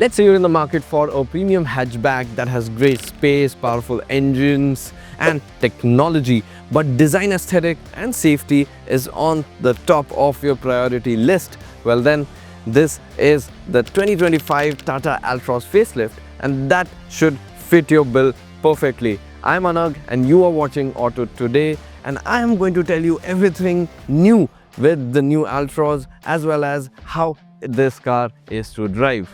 Let's say you're in the market for a premium hatchback that has great space, powerful engines and technology, but design, aesthetic and safety is on the top of your priority list. Well then, this is the 2025 Tata Altroz facelift, and that should fit your bill perfectly. I'm Anag and you are watching Auto Today, and I am going to tell you everything new with the new Altroz as well as how this car is to drive.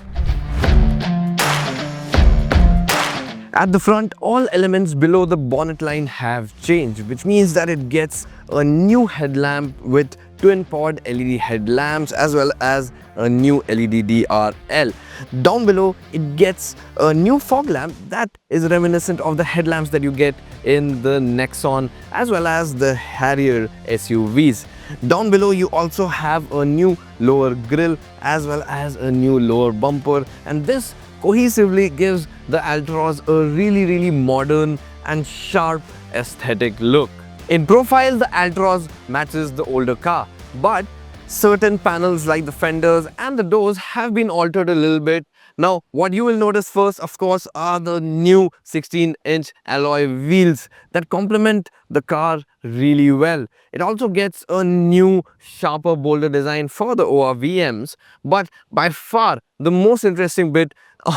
At the front, all elements below the bonnet line have changed, which means that it gets a new headlamp with twin pod LED headlamps as well as a new LED DRL. Down below, it gets a new fog lamp that is reminiscent of the headlamps that you get in the Nexon as well as the Harrier SUVs. Down below, you also have a new lower grille as well as a new lower bumper, and this cohesively gives the Altroz a really modern and sharp aesthetic look. In profile, the Altroz matches the older car, but certain panels like the fenders and the doors have been altered a little bit. Now, what you will notice first, of course, are the new 16-inch alloy wheels that complement the car really well. It also gets a new, sharper, bolder design for the ORVMs, but by far the most interesting bit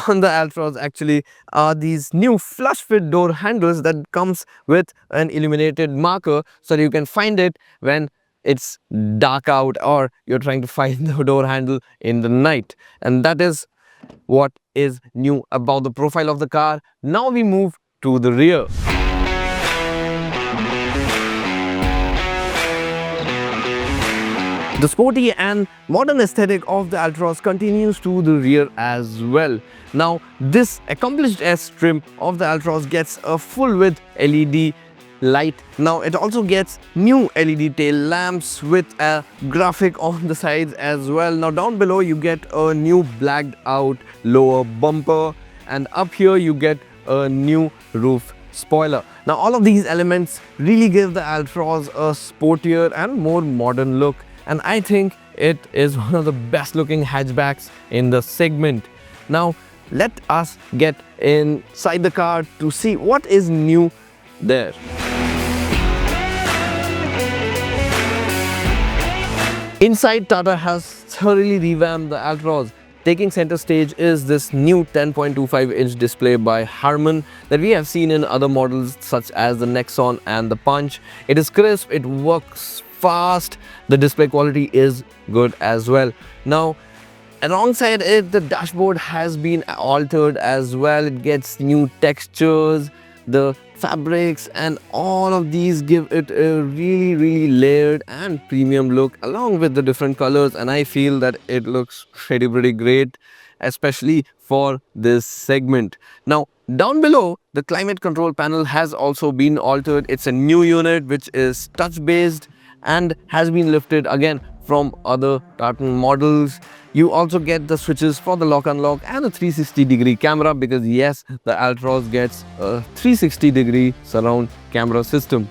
on the Altroz actually are these new flush fit door handles that comes with an illuminated marker so that you can find it when it's dark out or you're trying to find the door handle in the night. And that is what is new about the profile of the car. Now we move to the rear. The sporty and modern aesthetic of the Altroz continues to the rear as well. Now, this accomplished S trim of the Altroz gets a full width LED light. Now, it also gets new LED tail lamps with a graphic on the sides as well. Now, down below you get a new blacked out lower bumper, and up here you get a new roof spoiler. Now, all of these elements really give the Altroz a sportier and more modern look, and I think it is one of the best looking hatchbacks in the segment. Now, let us get inside the car to see what is new there. Inside, Tata has thoroughly revamped the Altroz. Taking center stage is this new 10.25-inch display by Harman that we have seen in other models such as the Nexon and the Punch. It is crisp, it works fast, the display quality is good as well. Now, alongside it, the dashboard has been altered as well. It gets new textures, the fabrics, and all of these give it a really layered and premium look along with the different colors, and I feel that it looks pretty great, especially for this segment. Now, down below, the climate control panel has also been altered. It's a new unit which is touch based and has been lifted again from other Tata models. You also get the switches for the lock unlock and a 360-degree camera, because yes, the Altroz gets a 360-degree surround camera system.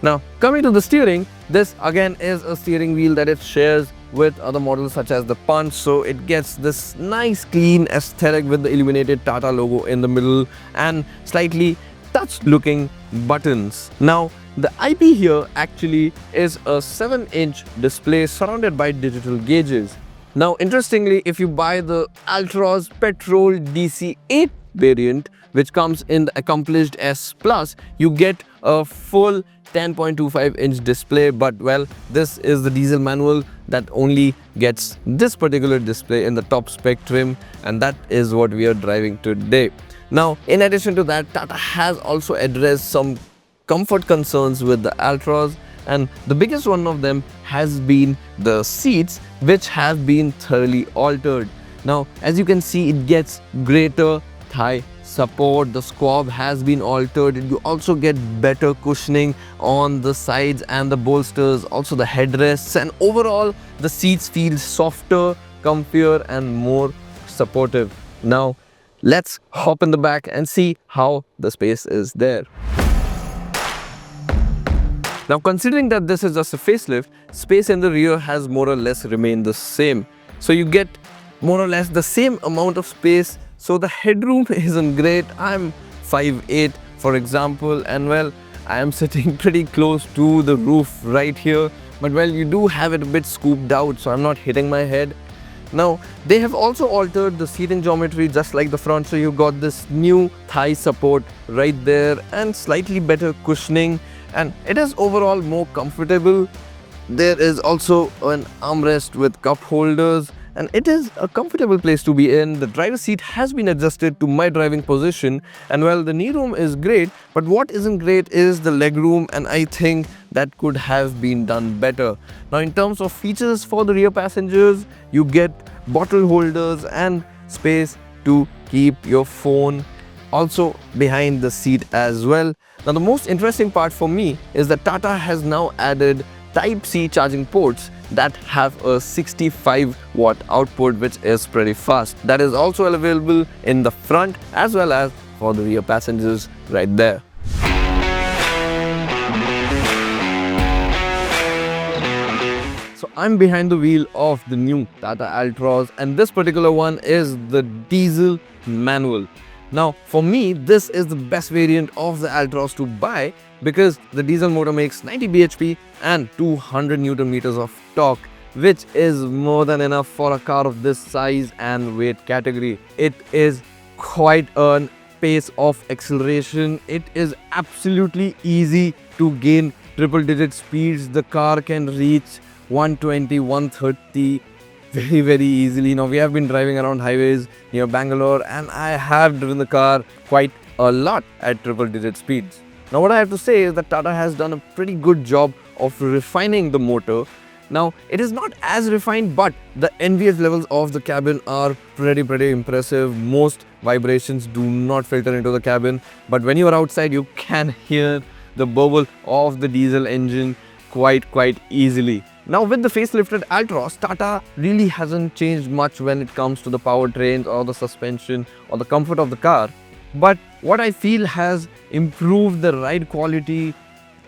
Now, coming to the steering, this again is a steering wheel that it shares with other models such as the Punch, so it gets this nice clean aesthetic with the illuminated Tata logo in the middle and slightly touch looking buttons. Now, the IP here actually is a 7-inch display surrounded by digital gauges. Now, interestingly, if you buy the Altroz Petrol DC8 variant, which comes in the accomplished S Plus, you get a full 10.25-inch display, but well, this is the diesel manual that only gets this particular display in the top spec trim, and that is what we are driving today. Now, in addition to that, Tata has also addressed some comfort concerns with the Altroz, and the biggest one of them has been the seats, which have been thoroughly altered. Now, as you can see, it gets greater thigh support, the squab has been altered, you also get better cushioning on the sides and the bolsters, also the headrests, and overall the seats feel softer, comfier and more supportive. Now, let's hop in the back and see how the space is there. Now, considering that this is just a facelift, space in the rear has more or less remained the same. So you get more or less the same amount of space So the headroom isn't great. I'm 5'8" for example, and well, I am sitting pretty close to the roof right here, but well, you do have it a bit scooped out, so I'm not hitting my head. Now, they have also altered the seating geometry just like the front, so you got this new thigh support right there and slightly better cushioning, and it is overall more comfortable. There is also an armrest with cup holders, and it is a comfortable place to be in. The driver's seat has been adjusted to my driving position, and well, the knee room is great, but what isn't great is the leg room, and I think that could have been done better. Now, in terms of features for the rear passengers, you get bottle holders and space to keep your phone also behind the seat as well. Now, the most interesting part for me is that Tata has now added Type-C charging ports that have a 65-watt output, which is pretty fast. That is also available in the front as well as for the rear passengers right there. So I'm behind the wheel of the new Tata Altroz, and this particular one is the diesel manual. Now, for me, this is the best variant of the Altroz to buy because the diesel motor makes 90 bhp and 200 Newton meters of torque, which is more than enough for a car of this size and weight category. It is quite a pace of acceleration. It is absolutely easy to gain triple-digit speeds. The car can reach 120, 130 very easily. Now, we have been driving around highways near Bangalore, and I have driven the car quite a lot at triple-digit speeds. Now, what I have to say is that Tata has done a pretty good job of refining the motor. Now, it is not as refined, but the NVH levels of the cabin are pretty impressive. Most vibrations do not filter into the cabin, but when you are outside, you can hear the bubble of the diesel engine quite easily. Now, with the facelifted Altroz, Tata really hasn't changed much when it comes to the powertrains or the suspension or the comfort of the car. But what I feel has improved the ride quality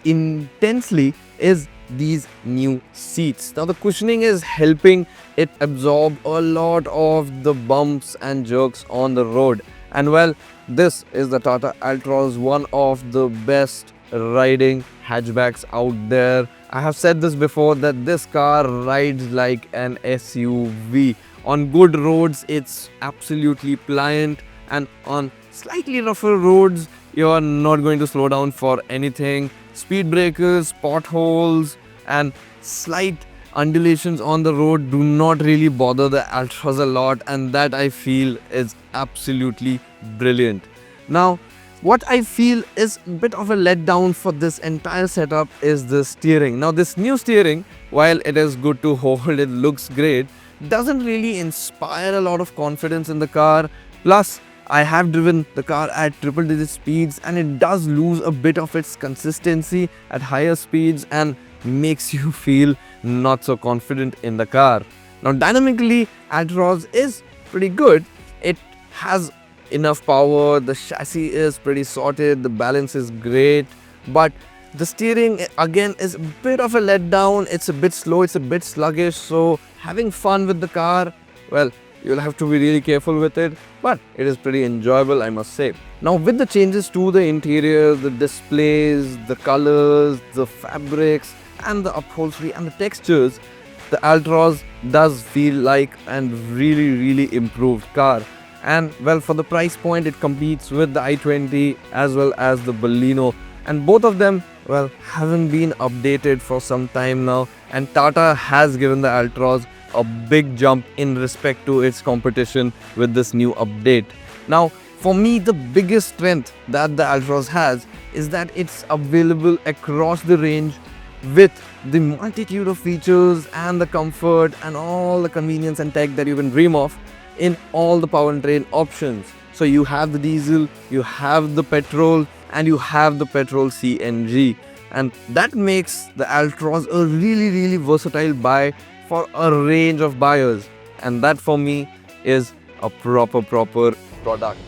intensely is these new seats. Now, the cushioning is helping it absorb a lot of the bumps and jerks on the road. And well, this is the Tata Altroz, one of the best riding hatchbacks out there. I have said this before that this car rides like an SUV. On good roads, it's absolutely pliant, and on slightly rougher roads, you are not going to slow down for anything. Speed breakers, potholes, and slight undulations on the road do not really bother the Altroz a lot, and that I feel is absolutely brilliant. Now, what I feel is a bit of a letdown for this entire setup is the steering. Now, this new steering, while it is good to hold, it looks great, doesn't really inspire a lot of confidence in the car. Plus, I have driven the car at triple-digit speeds, and it does lose a bit of its consistency at higher speeds and makes you feel not so confident in the car. Now, dynamically, Altroz is pretty good. It has enough power, the chassis is pretty sorted, the balance is great, but the steering again is a bit of a letdown. It's a bit slow, it's a bit sluggish, so having fun with the car, well, you'll have to be really careful with it, but it is pretty enjoyable, I must say. Now, with the changes to the interior, the displays, the colors, the fabrics, and the upholstery and the textures, the Altroz does feel like a really improved car. And well, for the price point, it competes with the i20 as well as the Baleno, and both of them, well, haven't been updated for some time now, and Tata has given the Altroz a big jump in respect to its competition with this new update. Now, for me, the biggest strength that the Altroz has is that it's available across the range with the multitude of features and the comfort and all the convenience and tech that you can dream of in all the powertrain options. So you have the diesel, you have the petrol, and you have the petrol CNG, and that makes the Altroz a really versatile buy for a range of buyers, and that for me is a proper product.